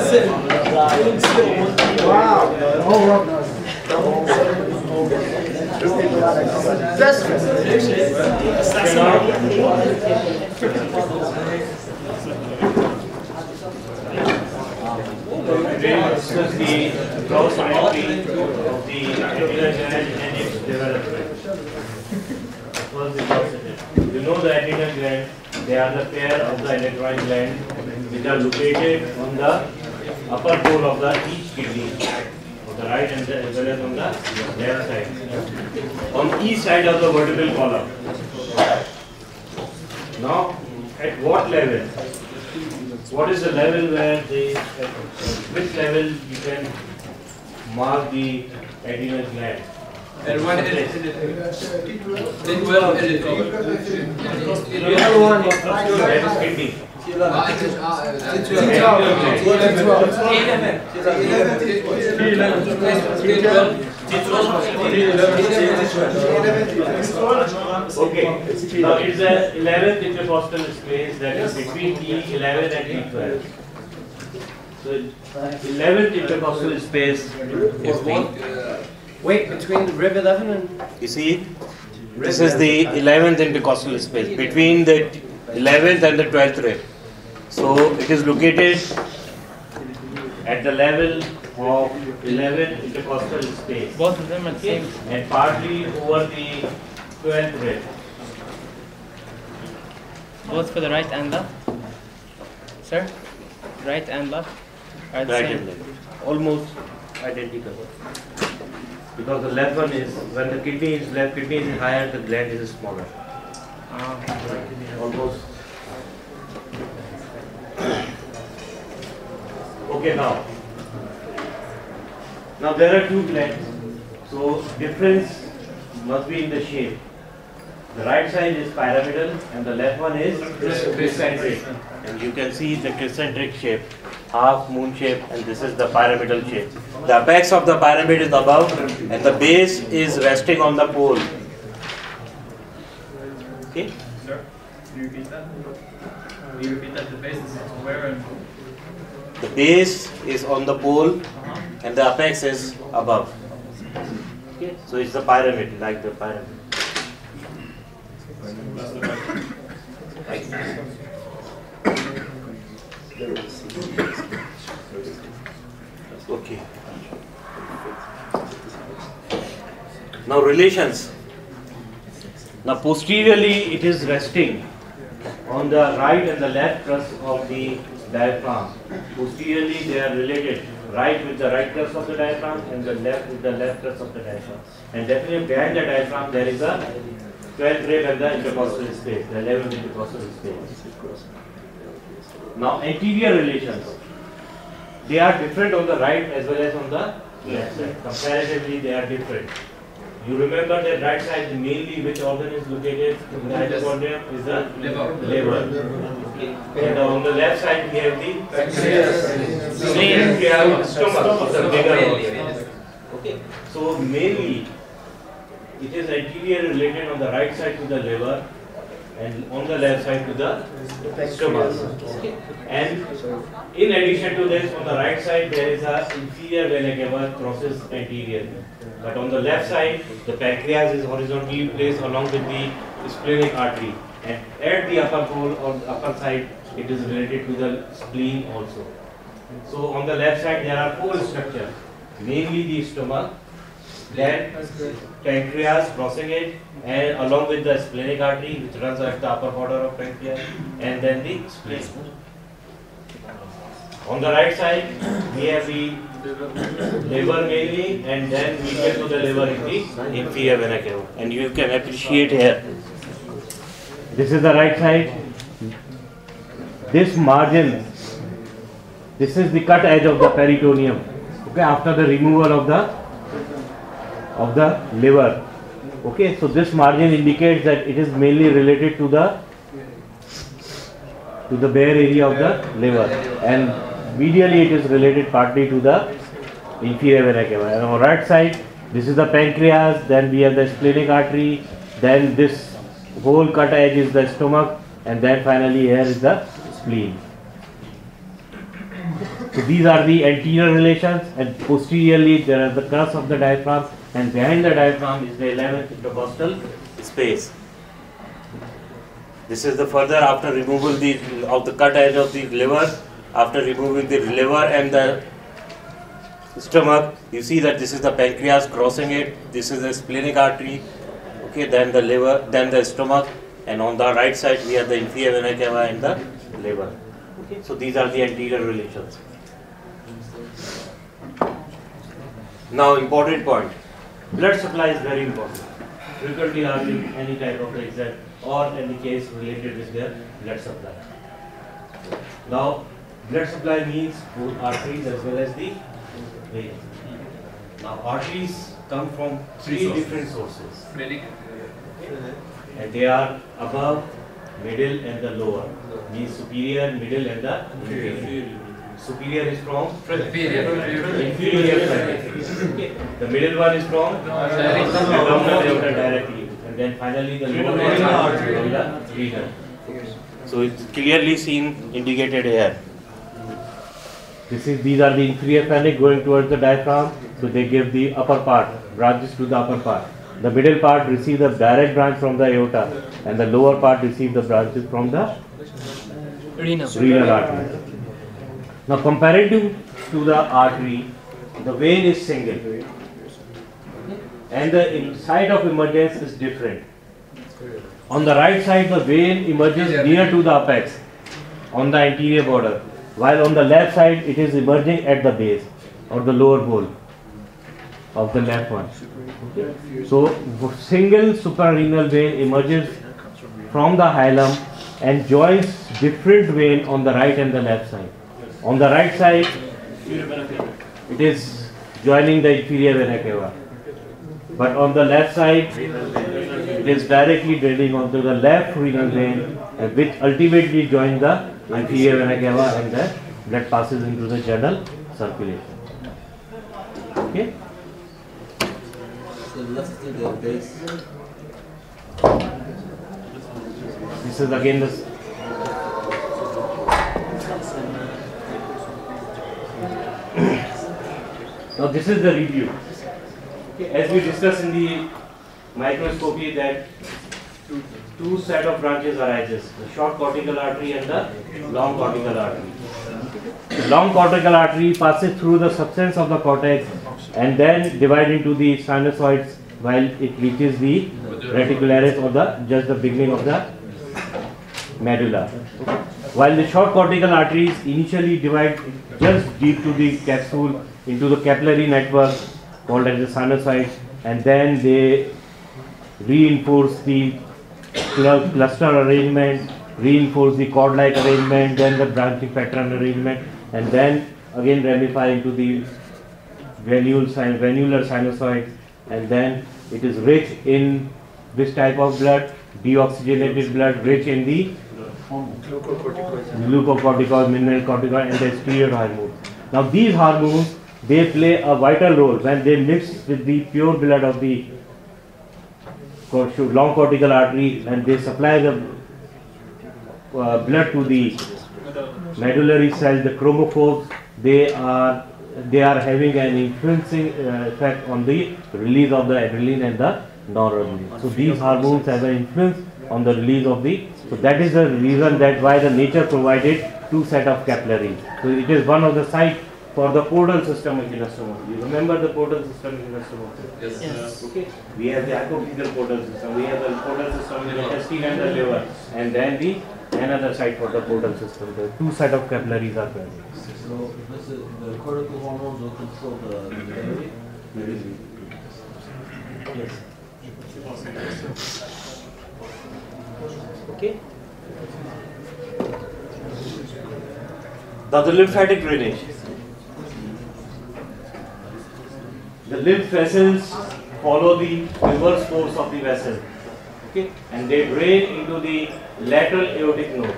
Wow. This is the gross symmetry of the articular gland and its development. First, the gross symmetry. You know the articular gland, they are the pair of the electroid gland which are located on the upper pole of the each kidney, on the right and as well as on the left side, on each side of the vertebral column. Now, at what level? What is the level where which level you can mark the adrenal gland? L1 That is kidney. Okay, now it's the 11th intercostal space that is between T11 and T12. So 11th intercostal space is the... Wait, between rib 11 and... You see, this is the 11th intercostal space between the 11th and the 12th rib. So it is located at the level of 11th intercostal space. Both of them are the same. And partly over the 12th rib. Both for the right and left? Sir? Right and left are the Right same. and left. Almost identical. Because the left one is, when the kidney is higher, the gland is smaller. Almost. Okay, now there are two glands, so difference must be in the shape. The right side is pyramidal and the left one is concentric. And you can see the concentric shape, half moon shape, and this is the pyramidal shape. The apex of the pyramid is above and the base is resting on the pole. Okay? Sir, can you repeat that? Can you repeat that? The base is where and... The base is on the pole and the apex is above. Okay? So it's the pyramid, like the pyramid. Okay. Now relations. Now posteriorly it is resting on the right and the left crust of the diaphragm. Posteriorly they are related, right with the right crust of the diaphragm and the left with the left crust of the diaphragm. And definitely behind the diaphragm there is a 12th rib and the intercostal space, the 11th intercostal space. Now anterior relations, they are different on the right as well as on the left side. Comparatively they are different. You remember that right side mainly which organ is located in the mitochondrium is the liver. And on the left side we have the spleen, we have stomach of the bigger organ. Okay. So mainly it is anterior related on the right side to the liver and on the left side to the stomach. Okay. And in addition to this, on the right side there is a inferior vena cava crosses anterior. But on the left side, the pancreas is horizontally placed along with the splenic artery. And at the upper pole or upper side, it is related to the spleen also. So on the left side, there are four structures, mainly the stomach, then pancreas crossing it, and along with the splenic artery, which runs at the upper border of pancreas, and then the spleen. On the right side, we have the liver mainly, and then we get to the liver in the inferior vena cava. And you can appreciate here. This is the right side. This margin, this is the cut edge of the peritoneum. Okay, after the removal of the liver. Okay, so this margin indicates that it is mainly related to the bare area of the liver, and medially it is related partly to the inferior vena cava. And on the right side, this is the pancreas, then we have the splenic artery, then this whole cut edge is the stomach, and then finally here is the spleen. So these are the anterior relations, and posteriorly there are the crus of the diaphragm, and behind the diaphragm is the 11th intercostal space. This is the further after removal of the cut edge of the liver, after removing the liver and the stomach. You see that this is the pancreas crossing it. This is the splenic artery. Okay, then the liver, then the stomach, and on the right side we have the inferior vena cava and the liver. Okay, so these are the anterior relations. Now, important point. Blood supply is very important. Frequently asked in any type of exam or any case related with their blood supply. Now, blood supply means both arteries as well as the veins. Now, arteries come from three different sources, and they are above, middle, and the lower. Means superior, middle, and the inferior. Superior is from inferior side. Okay. The middle one is from abdominal aorta directly, and then finally the lower one is from the renal. So it's clearly seen, indicated here. These are the inferior phalanx going towards the diaphragm, so they give the upper part, branches to the upper part. The middle part receive the direct branch from the aorta, and the lower part receive the branches from the renal artery. Now, comparative to the artery, the vein is single, and the site of emergence is different. On the right side, the vein emerges near to the apex, on the anterior border, while on the left side, it is emerging at the base or the lower pole of the left one. Okay. So, single suprarenal vein emerges from the hilum and joins different vein on the right and the left side. On the right side, it is joining the inferior vena cava, but on the left side, it is directly draining onto the left renal vein, which ultimately joins the inferior vena cava, and the blood passes into the general circulation. Okay. So let's do the base. This is again the now this is the review. Okay. As we discussed in the microscopy, that two set of branches arises, the short cortical artery and the long cortical artery. The long cortical artery passes through the substance of the cortex and then divides into the sinusoids while it reaches the reticularis, or just the beginning of the medulla. While the short cortical arteries initially divide just deep to the capsule into the capillary network called as the sinusoids, and then they reinforce the cluster arrangement, reinforce the cord-like arrangement, then the branching pattern arrangement, and then again ramify into the venular sinusoid, and then it is rich in this type of blood, deoxygenated blood, rich in the glucocorticoid, mineral corticoid, and the steroid hormones. Now these hormones, they play a vital role when they mix with the pure blood of the long cortical artery, and they supply the blood to the medullary cells, the chromophores. They are having an influencing effect on the release of the adrenaline and the noradrenaline. So these hormones have an influence on the release of the. So that is the reason that why the nature provided two set of capillaries. So it is one of the sites for the portal system in the stomach. You remember the portal system in the stomach? Yes. Okay. We have the apocrical portal system. We have the portal system in the intestine and the liver, and then the another site for the portal system. The two set of capillaries are present. So this is the cortical hormones will control the medullary. Yes. Okay. Now the lymphatic drainage. The lymph vessels follow the reverse course of the vessel. Okay, and they drain into the lateral aortic node.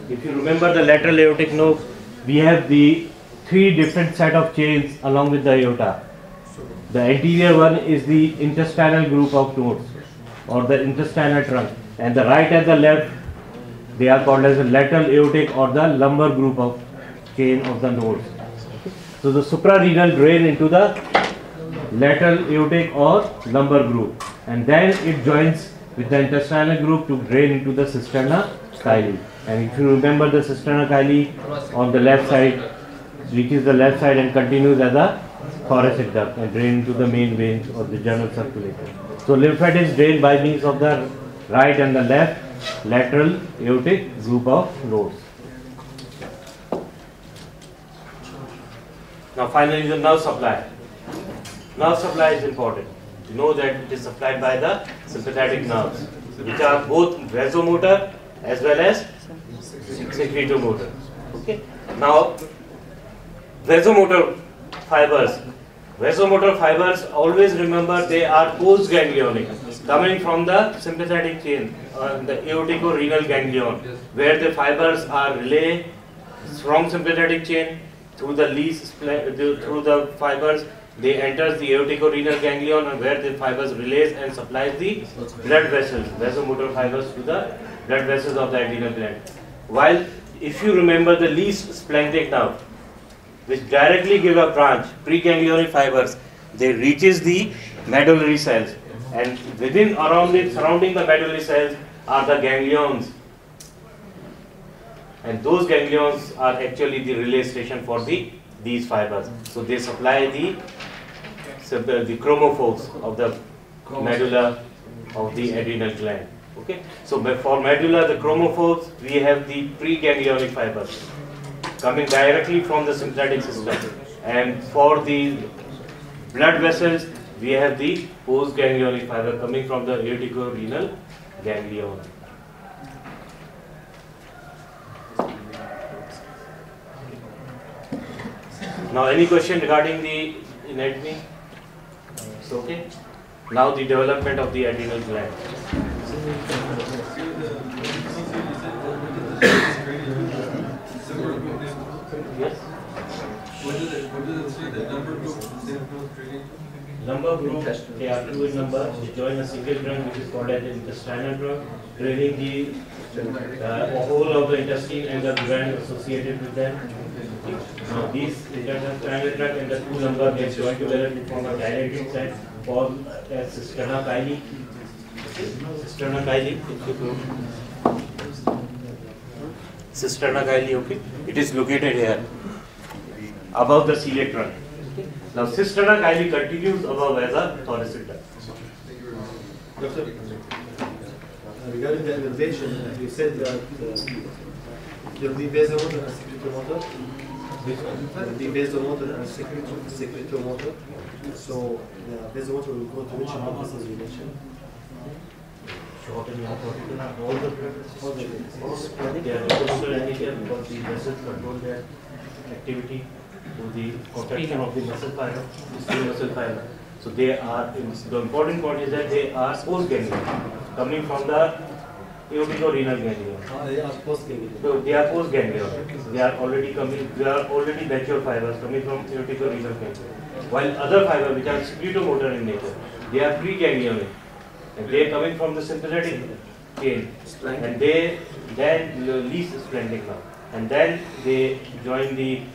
If you remember the lateral aortic node, we have the three different set of chains along with the aorta. The anterior one is the intestinal group of nodes, or the intestinal trunk, and the right and the left, they are called as the lateral aortic or the lumbar group of chain of the nodes. So the suprarenal drain into the lateral aortic or lumbar groove, and then it joins with the intestinal groove to drain into the cisterna chyli. And if you remember, the cisterna chyli on the left side reaches the left side and continues as a thoracic duct and drain into the main veins of the general circulation. So lymphatics drain by means of the right and the left lateral aortic group of nodes. Now finally the nerve supply. Nerve supply is important. You know that it is supplied by the sympathetic nerves, which are both vasomotor as well as secretomotor. Okay. Now vasomotor fibers. Vasomotor fibers, always remember, they are postganglionic, coming from the sympathetic chain, the aortico-renal ganglion, where the fibers are relayed from sympathetic chain through the least through the fibers. They enter the aortico-renal ganglion, and where the fibers relays and supplies the blood vessels, vasomotor fibers, to the blood vessels of the adrenal gland. While if you remember the least splanchnic nerve, which directly give a branch, preganglionic fibers, they reaches the medullary cells, and within around it, surrounding the medullary cells are the ganglions, and those ganglions are actually the relay station for these fibers. So they supply the chromophores of the medulla of the adrenal gland. Okay, so for medulla, the chromophores, we have the preganglionic fibers coming directly from the sympathetic system, and for the blood vessels, we have the postganglionic fiber coming from the aortico-renal ganglion. Now, any question regarding the anatomy? It's okay. Now, the development of the adrenal gland. Yes. What did it say? The number group draining? Number group, they are two in number. They join a single trunk, which is called as the intestinal trunk, draining the whole of the intestine and the gland associated with them. Now these intestinal trunk and the two number get joined together to form a dilated set called as cisterna chyli. Cisterna chyli. Cisterna chyli, okay. It is located here, above the celiac trunk. Now cisterna chyli continues above as a thoracic duct. Doctor, regarding the innervation, you said that you have the vasomotor and secretomotor. The vasomotor and secretomotor. So the vasomotor will go to which nerve as you mentioned? Short and long, all the they are also anywhere because the vessels control their activity to the contraction of the muscle fiber, the muscle fiber. So they are, the important point is that they are postganglion, coming from the aortico-renal ganglion. They are post-ganglion. So they are postganglion. They are already coming. They are already mature fibers coming from aortico-renal ganglion. While other fibers, which are secretomotor in nature, they are preganglionic, and they are coming from the sympathetic chain, and they then least splanchnic nerve, and then they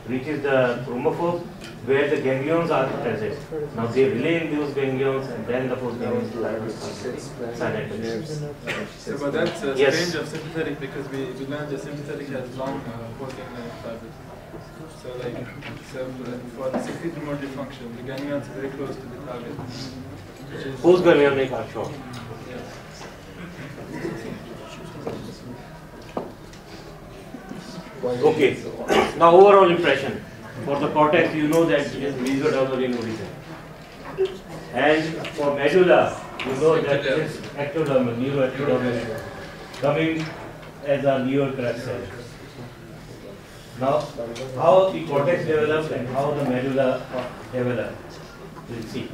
reaches the chromophores where the ganglions are present. Now they relay in those ganglions, and then the postganglion synapses. So, but that's a Yes. strange of sympathetic because we learned that sympathetic has long postganglion fibers. So for the secretomotor function, the ganglions are very close to the target. Postganglionic are short. Okay. Now overall impression for the cortex, you know that it is mesodermal in origin, and for medulla, you know that it is ectodermal, neuroectodermal, coming as a neurocrest cell. Now, how the cortex develops and how the medulla develops, we'll see.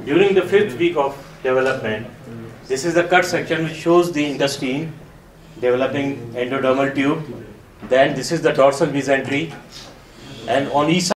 During the 5th week of development, this is the cut section which shows the intestine developing endodermal tube. Then this is the dorsal mesentery, and on each side